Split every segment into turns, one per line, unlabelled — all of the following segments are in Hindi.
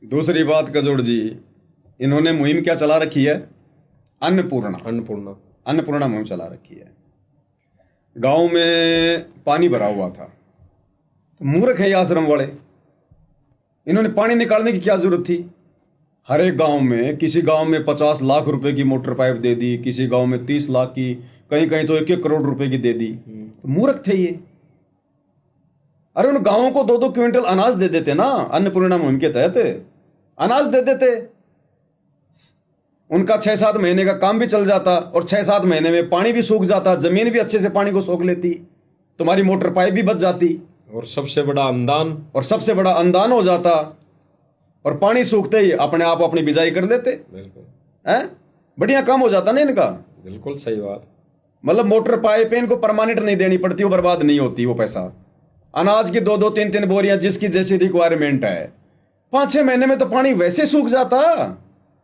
दूसरी बात गजोड़ जी, इन्होंने मुहिम क्या चला रखी है? अन्नपूर्णा।
अन्नपूर्णा
अन्नपूर्णा मुहिम चला रखी है। गांव में पानी भरा हुआ था, तो मूर्ख है ये आश्रम वाले, इन्होंने पानी निकालने की क्या जरूरत थी? हर एक गांव में, किसी गांव में 50 लाख रुपए की मोटर पाइप दे दी, किसी गांव में 30 लाख की, कहीं कहीं तो 1-1 करोड़ रुपए की दे दी। तो मूर्ख थे ये। अरे उन गांवों को 2-2 क्विंटल अनाज दे देते ना, अन्नपूर्णा मुहिम के तहत अनाज दे देते, उनका 6-7 महीने का काम भी चल जाता, और 6-7 महीने में पानी भी सूख जाता, जमीन भी अच्छे से पानी को सोख लेती, तुम्हारी मोटर पाइप भी बच जाती,
और सबसे बड़ा
अनुदान हो जाता, और पानी सूखते ही अपने आप अपनी बिजाई कर लेते।
बिल्कुल
हैं, बढ़िया काम हो जाता ना इनका।
बिल्कुल सही बात।
मतलब मोटर पाइप इनको परमानेंट नहीं देनी पड़ती, वो बर्बाद नहीं होती वो पैसा। अनाज की 2-2 3-3 बोरियां जिसकी जैसी रिक्वायरमेंट है, 5-6 महीने में तो पानी वैसे सूख जाता।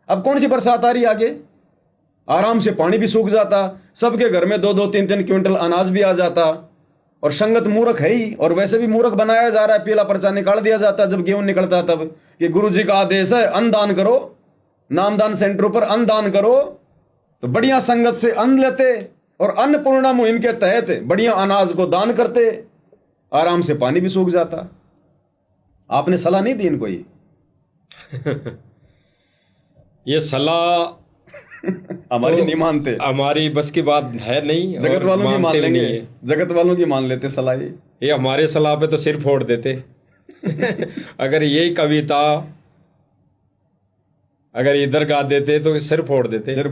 अब कौन सी बरसात आ रही आगे, आराम से पानी भी सूख जाता, सबके घर में 2-2 3-3 क्विंटल अनाज भी आ जाता। और संगत मूर्ख है ही, और वैसे भी मूर्ख बनाया जा रहा है। पीला पर्चा निकाल दिया जाता है जब गेहूं निकलता है, तब कि गुरुजी का आदेश है अन्नदान करो, नामदान सेंटरों पर अन्नदान करो। तो बढ़िया संगत से अन्न लेते, और अन्नपूर्णा मुहिम के तहत बढ़िया अनाज को दान करते, आराम से पानी भी सूख जाता। आपने सलाह नहीं दी इनको
ये सलाह
हमारी नहीं मानते,
हमारी बस की बात है नहीं,
जगत वालों की मान लेंगे, जगत वालों की मान लेते सलाह।
ये हमारे सलाह पे तो सिर फोड़ देते। अगर यही कविता अगर इधर गा देते तो सिर फोड़ देते
ये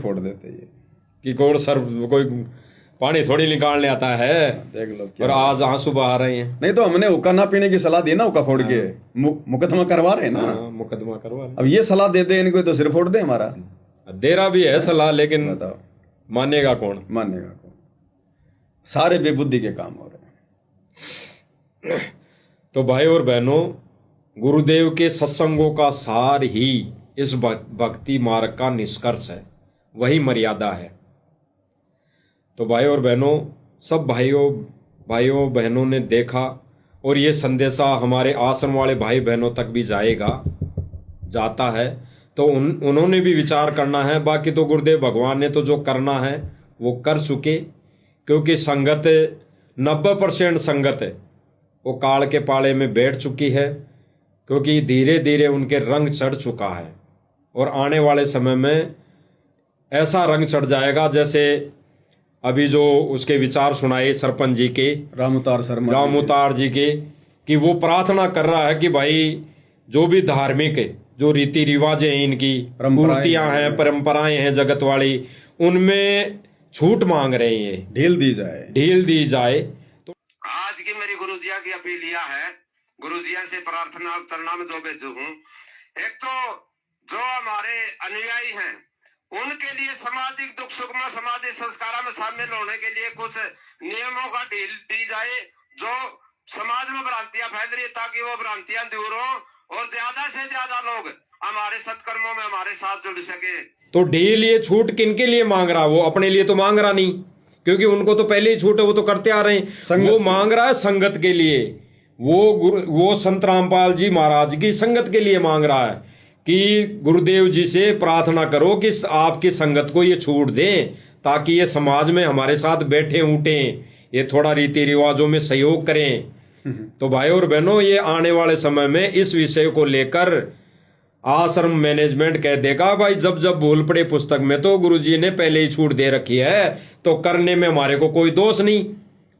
कि कोई पानी थोड़ी निकालने आता है,
देख लो।
और आज आंसू बहा रहे हैं।
नहीं तो हमने हुक्का ना पीने की सलाह दी ना, हुक्का फोड़ के मुकदमा करवा रहे हैं ना।
मुकदमा करवा रहे।
अब ये सलाह दे दे इनको तो सिर फोड़ दे हमारा।
दे रहा भी है सलाह, लेकिन मानेगा कौन?
सारे बेबुद्धि के काम हो रहे हैं।
तो भाई और बहनों, गुरुदेव के सत्संगों का सार ही इस भक्ति मार्ग का निष्कर्ष है, वही मर्यादा है। तो भाई और बहनों, सब भाइयों बहनों ने देखा, और ये संदेशा हमारे आश्रम वाले भाई बहनों तक भी जाता है। तो उन्होंने भी विचार करना है। बाकी तो गुरुदेव भगवान ने तो जो करना है वो कर चुके, क्योंकि संगत 90% संगत है वो काल के पाले में बैठ चुकी है, क्योंकि धीरे धीरे उनके रंग चढ़ चुका है। और आने वाले समय में ऐसा रंग चढ़ जाएगा, जैसे अभी जो उसके विचार सुनाए सरपंच जी के, रामउतार जी के, कि वो प्रार्थना कर रहा है कि भाई जो भी धार्मिक है, जो रीति रिवाज है, इनकी मूर्तियां हैं, परंपराएं हैं जगत वाली, उनमें छूट मांग रहे हैं,
ढील दी जाए।
तो आज की मेरी गुरुजिया की अपील यह है, गुरुजिया से प्रार्थना करना में जो भेजू हूँ, एक तो जो हमारे अनुयायी हैं उनके लिए सामाजिक दुख सुख में, सामाजिक संस्कारों में शामिल होने के लिए कुछ नियमों का ढील दी जाए। जो समाज में भ्रांतियां फैल रही है, ताकि वो भ्रांतियां दूर हो और ज्यादा से ज्यादा लोग हमारे सत्कर्मों में हमारे साथ जुड़ सके।
तो ढील ये छूट किनके लिए मांग रहा? वो अपने लिए तो मांग रहा नहीं, क्योंकि उनको तो पहले ही छूट है, वो तो करते आ रहे हैं। वो मांग रहा है संगत के लिए, वो संत रामपाल जी महाराज की संगत के लिए मांग रहा है कि गुरुदेव जी से प्रार्थना करो कि आपकी संगत को ये छूट दें, ताकि ये समाज में हमारे साथ बैठे उठे, ये थोड़ा रीति रिवाजों में सहयोग करें। तो भाई और बहनों, ये आने वाले समय में इस विषय को लेकर आश्रम मैनेजमेंट कह देगा भाई, जब जब भूल पड़े पुस्तक में तो गुरुजी ने पहले ही छूट दे रखी है, तो करने में हमारे को कोई दोष नहीं।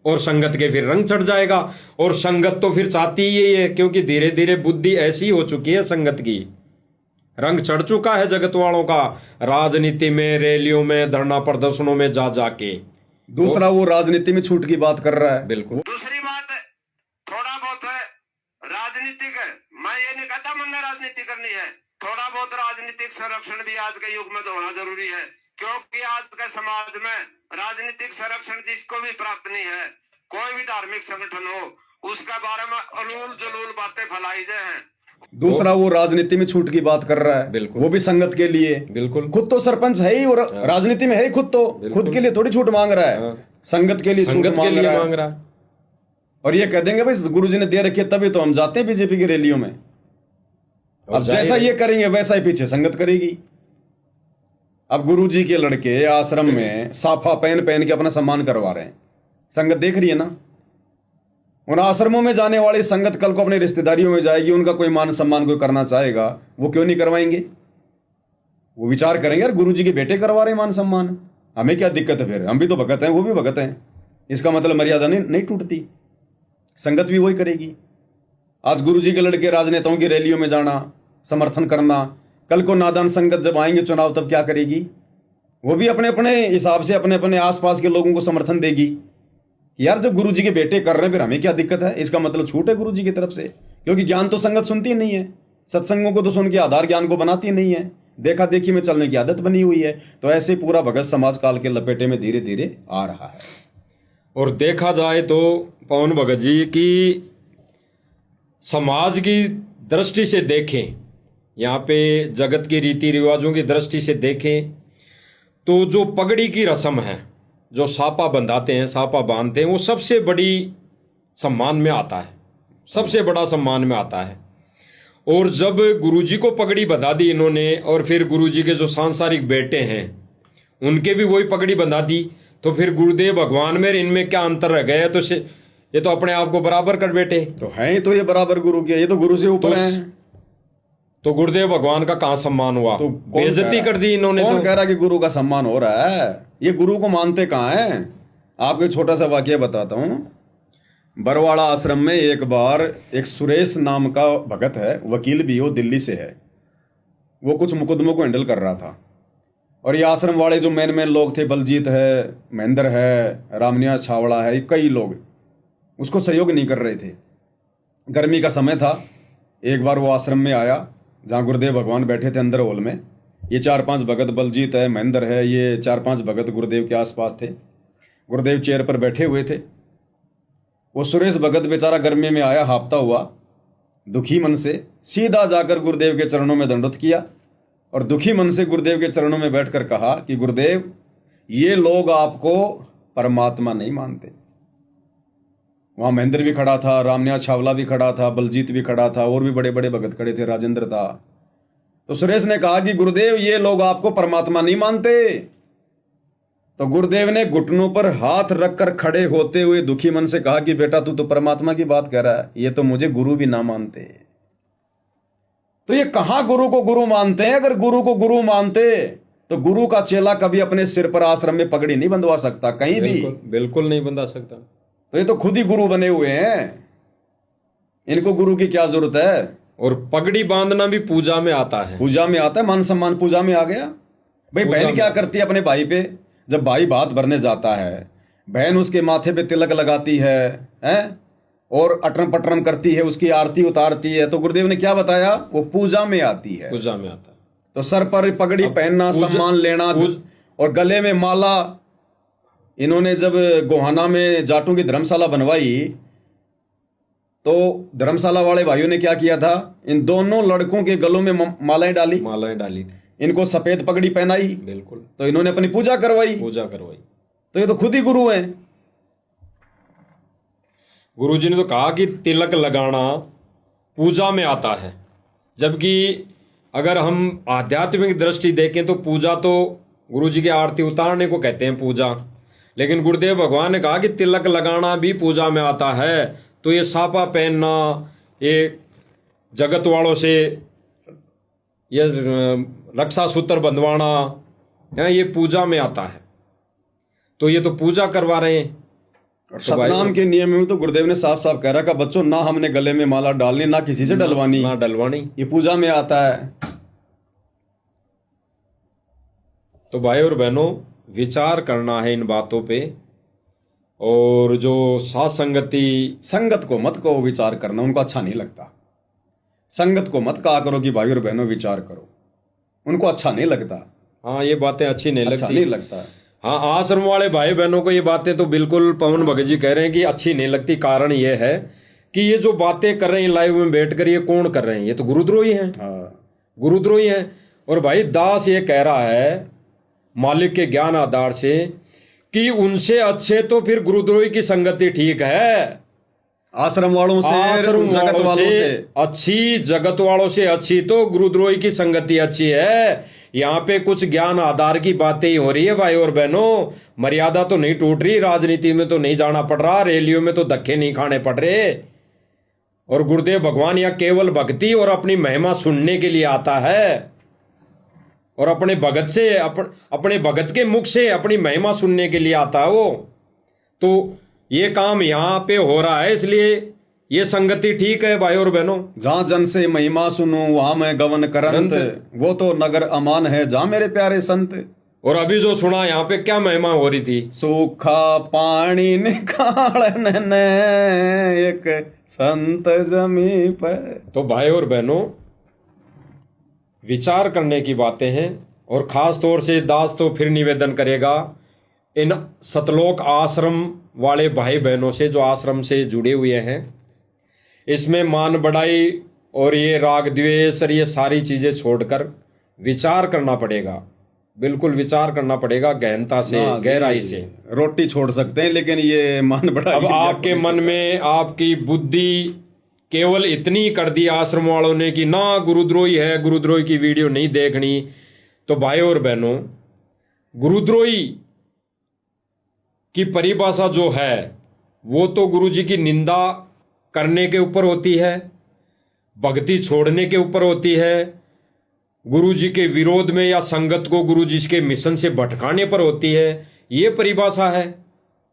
और संगत के फिर रंग चढ़ जाएगा, और संगत तो फिर चाहती ही यही है, क्योंकि धीरे धीरे बुद्धि ऐसी हो चुकी है, संगत की रंग चढ़ चुका है जगत वालों का, राजनीति में, रैलियों में, धरना प्रदर्शनों में जाके।
दूसरा वो राजनीति में छूट की बात कर रहा है।
बिल्कुल।
दूसरी बात थोड़ा बहुत राजनीतिक, मैं ये नहीं कहता मैंने राजनीति करनी है, थोड़ा बहुत राजनीतिक संरक्षण भी आज के युग में तो होना जरूरी है, क्योंकि आज के समाज में राजनीतिक संरक्षण जिसको भी प्राप्त नहीं है, कोई भी धार्मिक संगठन हो, उसके बारे में अनूल जलूल बातें फैलाई जाए हैं।
दूसरा वो राजनीति में छूट की बात कर रहा है।
बिल्कुल।
वो भी संगत के लिए।
बिल्कुल।
खुद तो सरपंच है ही, और राजनीति में है ही, खुद के लिए थोड़ी छूट मांग रहा है, संगत के लिए छूट मांग रहा है। और ये कह देंगे भाई गुरुजी ने दे रखी है तभी तो हम जाते हैं बीजेपी की रैलियों में। अब जैसा ये करेंगे वैसा ही पीछे संगत करेगी। अब गुरुजी के लड़के आश्रम में साफा पहन पहन के अपना सम्मान करवा रहे हैं, संगत देख रही है ना। उन आश्रमों में जाने वाली संगत कल को अपनी रिश्तेदारियों में जाएगी, उनका कोई मान सम्मान कोई करना चाहेगा, वो क्यों नहीं करवाएंगे? वो विचार करेंगे यार गुरुजी के बेटे करवा रहे हैं मान सम्मान, हमें क्या दिक्कत है, फिर हम भी तो भगत हैं, वो भी भगत हैं, इसका मतलब मर्यादा नहीं टूटती। संगत भी वही करेगी। आज गुरुजी के लड़के राजनेताओं की रैलियों में जाना, समर्थन करना, कल को नादान संगत जब आएंगे चुनाव तब क्या करेगी? वो भी अपने अपने हिसाब से अपने अपने आसपास के लोगों को समर्थन देगी कि यार जब गुरुजी के बेटे कर रहे हैं फिर हमें क्या दिक्कत है, इसका मतलब छूट है गुरुजी की तरफ से। क्योंकि ज्ञान तो संगत सुनती नहीं है, सत्संगों को तो सुन के आधार ज्ञान को बनाती नहीं है, देखा देखी में चलने की आदत बनी हुई है। तो ऐसे पूरा भगत समाज काल के लपेटे में धीरे धीरे आ रहा है।
और देखा जाए तो पवन भगत जी की समाज की दृष्टि से देखें, यहाँ पे जगत के रीति रिवाजों की दृष्टि से देखें तो जो पगड़ी की रस्म है, जो सापा बंधाते हैं, सापा बांधते हैं, वो सबसे बड़ी सम्मान में आता है, सबसे बड़ा सम्मान में आता है। और जब गुरुजी को पगड़ी बंधा दी इन्होंने और फिर गुरुजी के जो सांसारिक बेटे हैं उनके भी वही पगड़ी बंधा दी, तो फिर गुरुदेव भगवान में इनमें क्या अंतर रह गया? तो ये तो अपने आप को बराबर कर बैठे
तो हैं, तो ये बराबर गुरु के, ये तो गुरु से ऊपर हैं।
तो गुरुदेव भगवान का कहाँ सम्मान हुआ?
तो
बेइज्जती कर दी इन्होंने।
कौन
तो
कह रहा कि गुरु का सम्मान हो रहा है? ये गुरु को मानते कहाँ हैं? आपको एक छोटा सा वाकया बताता हूँ। बरवाड़ा आश्रम में एक बार एक सुरेश नाम का भगत है, वकील भी हो, दिल्ली से है, वो कुछ मुकदमों को हैंडल कर रहा था। और ये आश्रम वाले जो मेन लोग थे, बलजीत है, महेंद्र है, रामनिया छावड़ा है, कई लोग उसको सहयोग नहीं कर रहे थे। गर्मी का समय था। एक बार वो आश्रम में आया जहाँ गुरुदेव भगवान बैठे थे अंदर हॉल में। ये 4-5 भगत, बलजीत है, महेंद्र है, ये 4-5 भगत गुरुदेव के आसपास थे। गुरुदेव चेयर पर बैठे हुए थे। वो सुरेश भगत बेचारा गर्मी में आया, हांफता हुआ, दुखी मन से सीधा जाकर गुरुदेव के चरणों में दंडवत किया और दुखी मन से गुरुदेव के चरणों में बैठकर कहा कि गुरुदेव, ये लोग आपको परमात्मा नहीं मानते। वहां महेंद्र भी खड़ा था, रामनिया छावला भी खड़ा था, बलजीत भी खड़ा था, और भी बड़े बड़े भगत खड़े थे, राजेंद्र था। तो सुरेश ने कहा कि गुरुदेव, ये लोग आपको परमात्मा नहीं मानते। तो गुरुदेव ने घुटनों पर हाथ रखकर खड़े होते हुए दुखी मन से कहा कि बेटा, तू तो परमात्मा की बात कह रहा है, ये तो मुझे गुरु भी ना मानते। तो ये कहां गुरु को गुरु मानते हैं? अगर गुरु को गुरु मानते तो गुरु का चेला कभी अपने सिर पर आश्रम में पगड़ी नहीं बंधवा सकता, कहीं भी
बिल्कुल नहीं बंधा सकता।
तो ये तो खुद ही गुरु बने हुए हैं, इनको गुरु की क्या जरूरत है?
और पगड़ी बांधना भी पूजा में आता है।
पूजा में आता है, मान सम्मान पूजा में आ गया। भाई बहन क्या करती है अपने भाई पे? जब भाई बात भरने जाता है, बहन उसके माथे पे तिलक लगाती है, और अटरम पटरम करती है, उसकी आरती उतारती है। तो गुरुदेव ने क्या बताया? वो पूजा में आती है,
पूजा में आता है।
तो सर पर पगड़ी पहनना, सम्मान लेना और गले में माला। इन्होंने जब गोहाना में जाटों की धर्मशाला बनवाई तो धर्मशाला वाले भाइयों ने क्या किया था? इन दोनों लड़कों के गलों में मालाएं डाली
थी,
इनको सफेद पगड़ी पहनाई।
बिल्कुल।
तो इन्होंने अपनी पूजा करवाई। तो ये तो खुद ही गुरु हैं।
गुरुजी ने तो कहा कि तिलक लगाना पूजा में आता है, जबकि अगर हम आध्यात्मिक दृष्टि देखें तो पूजा तो गुरुजी की आरती उतारने को कहते हैं पूजा। लेकिन गुरुदेव भगवान ने कहा कि तिलक लगाना भी पूजा में आता है। तो ये सापा पहनना, ये जगत वालों से ये रक्षा सूत्र बंधवाना, ये पूजा में आता है। तो ये तो पूजा करवा रहे हैं।
और सतनाम के नियम में तो गुरुदेव ने साफ साफ कह रहा कि बच्चों, ना हमने गले में माला डालनी, ना किसी से डलवानी, ये पूजा में आता है।
तो भाई और बहनों, विचार करना है इन बातों पे। और जो साथ
संगत को मत कहो विचार करना, उनको अच्छा नहीं लगता। संगत को मत कहा करो कि भाई और बहनों विचार करो, उनको अच्छा नहीं लगता।
हाँ, ये बातें अच्छी नहीं
लगता।
हाँ, आश्रम वाले भाई बहनों को ये बातें तो बिल्कुल पवन भगत जी कह रहे हैं कि अच्छी नहीं लगती। कारण ये है कि ये जो बातें कर रहे हैं लाइव में बैठकर, ये कौन कर रहे हैं? ये तो गुरुद्रोही हैं। गुरुद्रोही हैं। और भाई दास ये कह रहा है मालिक के ज्ञान आधार से कि उनसे अच्छे तो फिर गुरुद्रोही की संगति ठीक है।
आश्रम वालों से,
आश्रम
जगत
वालों
वालों
से
से
अच्छी, जगत वालों से अच्छी तो गुरुद्रोही की संगति अच्छी है। यहाँ पे कुछ ज्ञान आधार की बातें ही हो रही है भाई और बहनों। मर्यादा तो नहीं टूट रही, राजनीति में तो नहीं जाना पड़ रहा, रैलियों में तो धक्के नहीं खाने पड़ रहे। और गुरुदेव भगवान यहाँ केवल भक्ति और अपनी महिमा सुनने के लिए आता है, और अपने भगत से, अपने भगत के मुख से अपनी महिमा सुनने के लिए आता है वो। तो ये काम यहाँ पे हो रहा है, इसलिए ये संगति ठीक है भाई और बहनों।
जहाँ जन से महिमा सुनूं वहां मैं गवन करंत, वो तो नगर अमान है जहाँ मेरे प्यारे संत।
और अभी जो सुना यहाँ पे क्या महिमा हो रही थी,
सूखा पानी निकालने एक संत जमी पर।
तो भाई और बहनों विचार करने की बातें हैं। और खास तौर से दास तो फिर निवेदन करेगा इन सतलोक आश्रम वाले भाई बहनों से जो आश्रम से जुड़े हुए हैं, इसमें मान बढ़ाई और ये राग द्वेष और ये सारी चीजें छोड़कर विचार करना पड़ेगा, बिल्कुल विचार करना पड़ेगा गहनता से, गहराई से।
रोटी छोड़ सकते हैं लेकिन ये मन बड़ा,
अब आपके मन में आपकी बुद्धि केवल इतनी कर दी आश्रम वालों ने कि ना गुरुद्रोही है, गुरुद्रोही की वीडियो नहीं देखनी। तो भाई और बहनों गुरुद्रोही की परिभाषा जो है वो तो गुरुजी की निंदा करने के ऊपर होती है, भक्ति छोड़ने के ऊपर होती है, गुरुजी के विरोध में या संगत को गुरुजी के मिशन से भटकाने पर होती है। ये परिभाषा है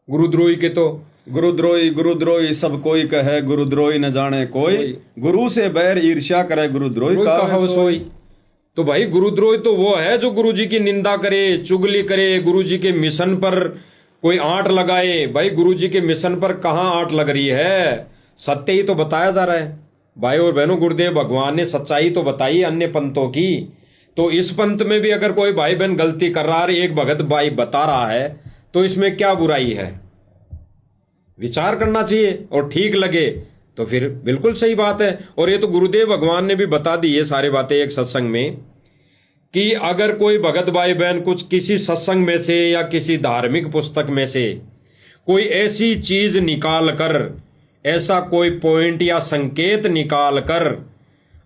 गुरुद्रोही के। तो
गुरुद्रोही गुरुद्रोही सब कोई कहे, गुरुद्रोही न जाने कोई, गुरु से बैर ईर्ष्या करे, गुरुद्रोही का
सोई। तो भाई गुरुद्रोही तो वो है जो गुरुजी की निंदा करे, चुगली करे, गुरुजी के मिशन पर कोई आंट लगाए। भाई गुरुजी के मिशन पर कहां आंट लग रही है, सत्य ही तो बताया जा रहा है। भाई और बहनों गुरुदेव भगवान ने सच्चाई तो बताई अन्य पंथों की, तो इस पंथ में भी अगर कोई भाई बहन गलती कर रहा है, एक भगत भाई बता रहा है, तो इसमें क्या बुराई है? विचार करना चाहिए और ठीक लगे तो फिर बिल्कुल सही बात है। और ये तो गुरुदेव भगवान ने भी बता दी ये सारी बातें एक सत्संग में, कि अगर कोई भगत भाई बहन कुछ किसी सत्संग में से या किसी धार्मिक पुस्तक में से कोई ऐसी चीज निकाल कर, ऐसा कोई पॉइंट या संकेत निकाल कर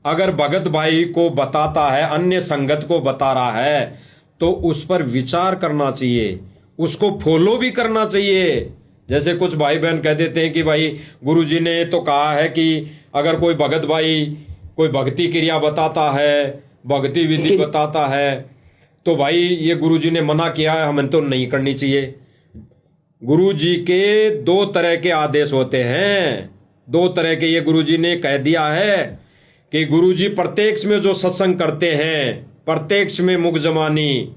अगर भगत भाई को बताता है, अन्य संगत को बता रहा है, तो उस पर विचार करना चाहिए, उसको फॉलो भी करना चाहिए। जैसे कुछ भाई बहन कह देते हैं कि भाई गुरुजी ने तो कहा है कि अगर कोई भगत भाई कोई भक्ति क्रिया बताता है, भक्ति विधि बताता है, तो भाई ये गुरुजी ने मना किया है, हमें तो नहीं करनी चाहिए। गुरुजी के दो तरह के आदेश होते हैं, दो तरह के ये गुरुजी ने कह दिया है कि गुरुजी प्रत्यक्ष में जो सत्संग करते हैं, प्रत्यक्ष में मुख जमानी,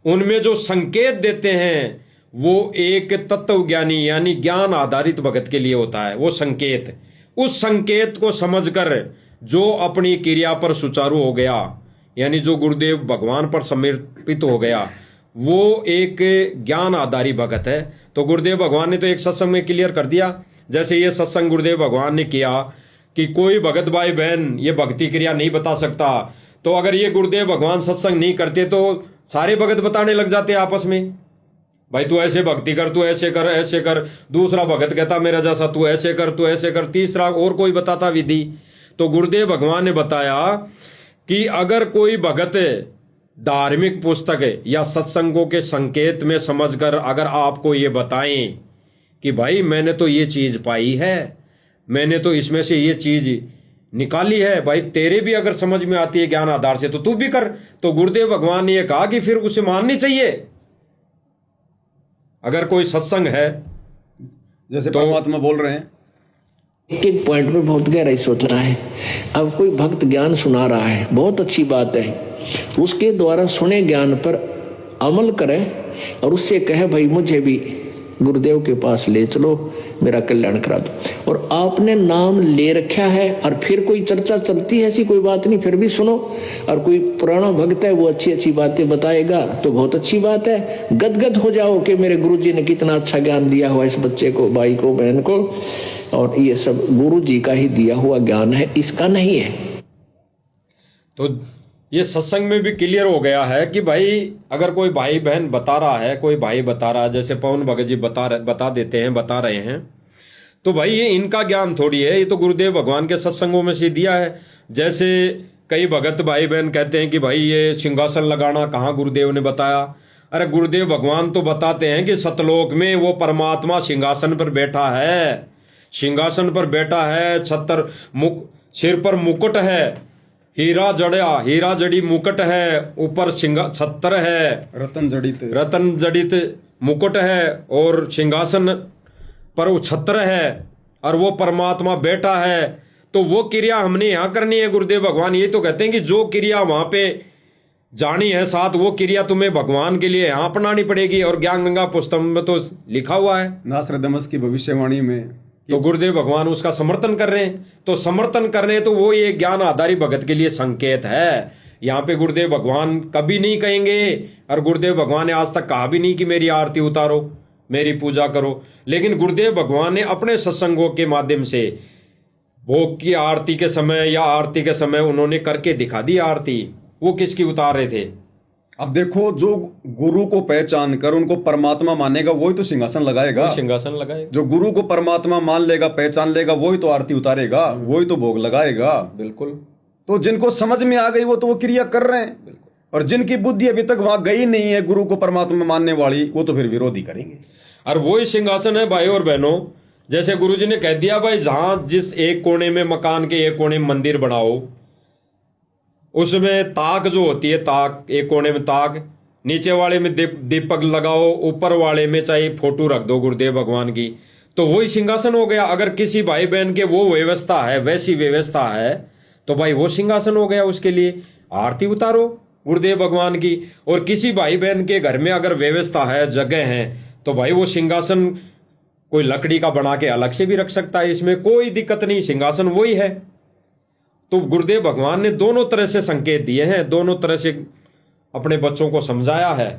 उनमें जो संकेत देते हैं वो एक तत्व ज्ञानी यानी ज्ञान आधारित भगत के लिए होता है। वो संकेत, उस संकेत को समझकर जो अपनी क्रिया पर सुचारू हो गया, यानी जो गुरुदेव भगवान पर समर्पित हो गया, वो एक ज्ञान आधारी भगत है। तो गुरुदेव भगवान ने तो एक सत्संग में क्लियर कर दिया, जैसे ये सत्संग गुरुदेव भगवान ने किया कि कोई भगत भाई बहन ये भक्ति क्रिया नहीं बता सकता, तो अगर ये गुरुदेव भगवान सत्संग नहीं करते तो सारे भगत बताने लग जाते आपस में, भाई तू ऐसे भक्ति कर, तू ऐसे कर, ऐसे कर। दूसरा भगत कहता मेरा जैसा तू ऐसे कर, तू ऐसे कर। तीसरा और कोई बताता विधि। तो गुरुदेव भगवान ने बताया कि अगर कोई भगत धार्मिक पुस्तक या सत्संगों के संकेत में समझकर अगर आपको ये बताएं कि भाई मैंने तो ये चीज पाई है, मैंने तो इसमें से ये चीज निकाली है, भाई तेरे भी अगर समझ में आती है ज्ञान आधार से तो तू भी कर, तो गुरुदेव भगवान ने ये कहा कि फिर उसे माननी चाहिए। अगर कोई सत्संग है
जैसे तो परमात्मा बोल रहे हैं,
एक एक पॉइंट में बहुत गहराई सोचना है। अब कोई भक्त ज्ञान सुना रहा है, बहुत अच्छी बात है, उसके द्वारा सुने ज्ञान पर अमल करे और उससे कहे भाई मुझे भी गुरुदेव के पास ले चलो, मेरा कल्याण करा दो। और आपने नाम ले रखा है और फिर कोई चर्चा चलती है, ऐसी कोई बात नहीं, फिर भी सुनो। और कोई पुराना भक्त है वो अच्छी अच्छी बातें बताएगा तो बहुत अच्छी बात है, गदगद हो जाओ कि मेरे गुरुजी ने कितना अच्छा ज्ञान दिया हुआ इस बच्चे को, भाई को, बहन को, और ये सब गुरुजी का ही दिया हुआ ज्ञान है, इसका नहीं है।
तो ये सत्संग में भी क्लियर हो गया है कि भाई अगर कोई भाई बहन बता रहा है, कोई भाई बता रहा है, जैसे पवन भगत जी बता देते हैं, बता रहे हैं, तो भाई ये इनका ज्ञान थोड़ी है, ये तो गुरुदेव भगवान के सत्संगों में से दिया है। जैसे कई भगत भाई बहन कहते हैं कि भाई ये सिंहासन लगाना कहाँ गुरुदेव ने बताया। अरे गुरुदेव भगवान तो बताते हैं कि सतलोक में वो परमात्मा सिंहासन पर बैठा है, सिंहासन पर बैठा है, सिर पर मुकुट है, हीरा जड़ी मुकुट है, ऊपर छत्र है, रतन जड़ित मुकुट है, और सिंहासन पर वो छत्र है, और वो परमात्मा बैठा है। तो वो क्रिया हमने यहाँ करनी है। गुरुदेव भगवान ये तो कहते हैं कि जो क्रिया वहां पे जानी है साथ, वो क्रिया तुम्हें भगवान के लिए यहाँ अपनानी पड़ेगी। और ज्ञान गंगा पुस्तक में तो लिखा हुआ है,
नास्त्रदमस की भविष्यवाणी में,
तो गुरुदेव भगवान उसका समर्थन कर रहे हैं। तो समर्थन कर रहे हैं तो वो ये ज्ञान आधारी भगत के लिए संकेत है। यहाँ पे गुरुदेव भगवान कभी नहीं कहेंगे, और गुरुदेव भगवान ने आज तक कहा भी नहीं कि मेरी आरती उतारो, मेरी पूजा करो। लेकिन गुरुदेव भगवान ने अपने सत्संगों के माध्यम से भोग की आरती के समय या आरती के समय उन्होंने करके दिखा दी आरती। वो किसकी उतार रहे थे?
अब देखो, जो गुरु को पहचान कर उनको परमात्मा मानेगा वही तो सिंहासन लगाएगा।
सिंहासन लगाएगा।
जो गुरु को परमात्मा मान लेगा, पहचान लेगा, वही तो आरती उतारेगा, वही तो भोग लगाएगा।
बिल्कुल।
तो जिनको समझ में आ गई वो क्रिया कर रहे हैं, और जिनकी बुद्धि अभी तक वहां गई नहीं है गुरु को परमात्मा मानने वाली, वो तो फिर विरोधी करेंगे।
और वही सिंहासन है भाई और बहनों। जैसे गुरुजी ने कह दिया भाई, जहां जिस एक कोने में मकान के एक कोने में मंदिर बनाओ, उसमें ताक जो होती है, ताक एक कोने में ताक, नीचे वाले में दीपक लगाओ, ऊपर वाले में चाहे फोटो रख दो गुरुदेव भगवान की, तो वही सिंहासन हो गया। अगर किसी भाई बहन के वो व्यवस्था है, वैसी व्यवस्था है, तो भाई वो सिंहासन हो गया। उसके लिए आरती उतारो गुरुदेव भगवान की। और किसी भाई बहन के घर में अगर व्यवस्था है, जगह है, तो भाई वो सिंहासन कोई लकड़ी का बना के अलग से भी रख सकता है, इसमें कोई दिक्कत नहीं, सिंहासन वही है। तो गुरुदेव भगवान ने दोनों तरह से संकेत दिए हैं, दोनों तरह से अपने बच्चों को समझाया है।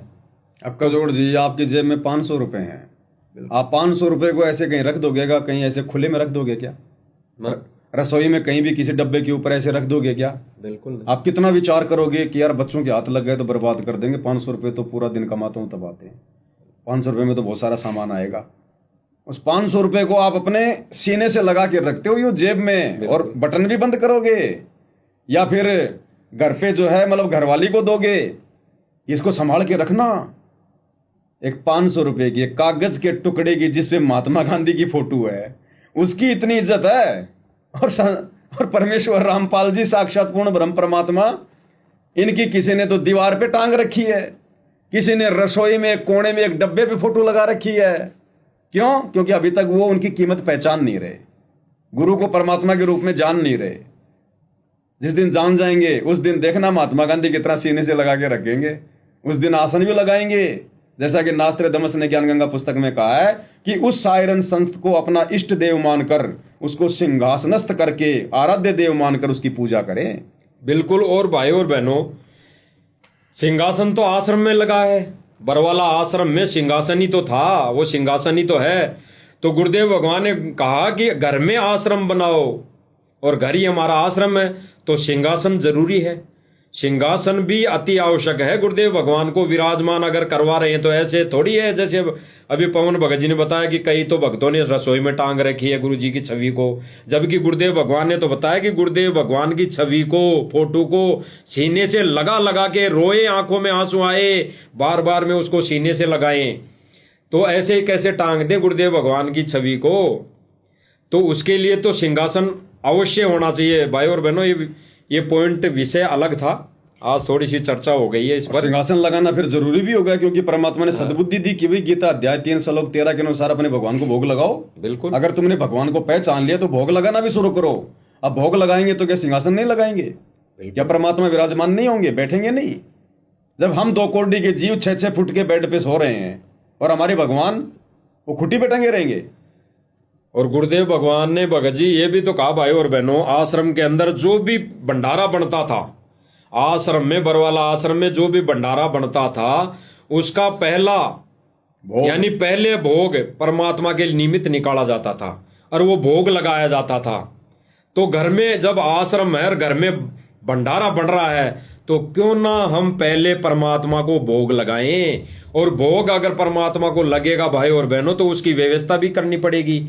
अब कजोड़ जी, आपकी जेब में 500 रुपए हैं, आप 500 रुपए को ऐसे कहीं रख दोगे क्या? कहीं ऐसे खुले में रख दोगे क्या? रसोई में कहीं भी किसी डब्बे के ऊपर ऐसे रख दोगे क्या?
बिल्कुल।
आप कितना विचार करोगे कि यार बच्चों के हाथ लग गए तो बर्बाद कर देंगे, 500 रुपए तो पूरा दिन कमाता हूं तब आते हैं, 500 रुपए में तो बहुत सारा सामान आएगा। उस 500 रुपए को आप अपने सीने से लगा के रखते हो, यूं जेब में, और बटन भी बंद करोगे, या फिर घर पे जो है मतलब घरवाली को दोगे? इसको संभाल के रखना। एक 500 रुपए की एक कागज के टुकड़े की जिसपे महात्मा गांधी की फोटो है, उसकी इतनी इज्जत है। और परमेश्वर रामपाल जी, साक्षात पूर्ण ब्रह्म परमात्मा, इनकी किसी ने तो दीवार पे टांग रखी है, किसी ने रसोई में एक कोने में एक डब्बे पे फोटो लगा रखी है। क्यों? क्योंकि अभी तक वो उनकी कीमत पहचान नहीं रहे, गुरु को परमात्मा के रूप में जान नहीं रहे। जिस दिन जान जाएंगे उस दिन देखना महात्मा गांधी कितना सीने से लगा के रखेंगे, उस दिन आसन भी लगाएंगे। जैसा कि नास्त्रदमस ने ज्ञान गंगा पुस्तक में कहा है कि उस सायरन संत को अपना इष्ट देव मानकर, उसको सिंहासनस्थ करके, आराध्य देव मानकर उसकी पूजा करें।
बिल्कुल। और भाई और बहनों, सिंहासन तो आश्रम में लगा है, बरवाला आश्रम में सिंहासन ही तो था, वो सिंहासन ही तो है। तो गुरुदेव भगवान ने कहा कि घर में आश्रम बनाओ, और घर ही हमारा आश्रम है, तो सिंहासन जरूरी है। सिंहासन भी अति आवश्यक है। गुरुदेव भगवान को विराजमान अगर करवा रहे हैं तो ऐसे थोड़ी है जैसे अभी पवन भगत जी ने बताया कि कई तो भक्तों ने रसोई में टांग रखी है गुरु जी की छवि को, जबकि गुरुदेव भगवान ने तो बताया कि गुरुदेव भगवान की छवि को, फोटो को सीने से लगा लगा के रोए, आंखों में आंसू आए, बार बार में उसको सीने से लगाएं। तो ऐसे ही कैसे टांग दें गुरुदेव भगवान की छवि को? तो उसके लिए तो सिंहासन अवश्य होना चाहिए। भाई और बहनों, ये पॉइंट विषय अलग था, आज थोड़ी सी चर्चा हो गई है इस पर।
सिंहासन लगाना फिर जरूरी भी होगा, क्योंकि परमात्मा ने सद्बुद्धि दी कि भाई गीता अध्याय 3 श्लोक 13 के अनुसार अपने भगवान को भोग लगाओ।
बिल्कुल।
अगर तुमने भगवान को पहचान लिया तो भोग लगाना भी शुरू करो। अब भोग लगाएंगे तो क्या सिंहासन नहीं लगाएंगे? क्या परमात्मा विराजमान नहीं होंगे, बैठेंगे नहीं? जब हम 2 कोड़ी के जीव 6-6 फुट के बेड पे सो रहे हैं और हमारे भगवान वो खुट्टी पे टंगे रहेंगे।
और गुरुदेव भगवान ने भगत जी ये भी तो कहा भाई और बहनों, आश्रम के अंदर जो भी भंडारा बनता था, आश्रम में, बरवाला आश्रम में जो भी भंडारा बनता था, उसका पहला यानी पहले भोग परमात्मा के निमित्त निकाला जाता था और वो भोग लगाया जाता था। तो घर में जब आश्रम है और घर में भंडारा बन रहा है, तो क्यों ना हम पहले परमात्मा को भोग लगाएं। और भोग अगर परमात्मा को लगेगा भाई और बहनों, तो उसकी व्यवस्था भी करनी पड़ेगी।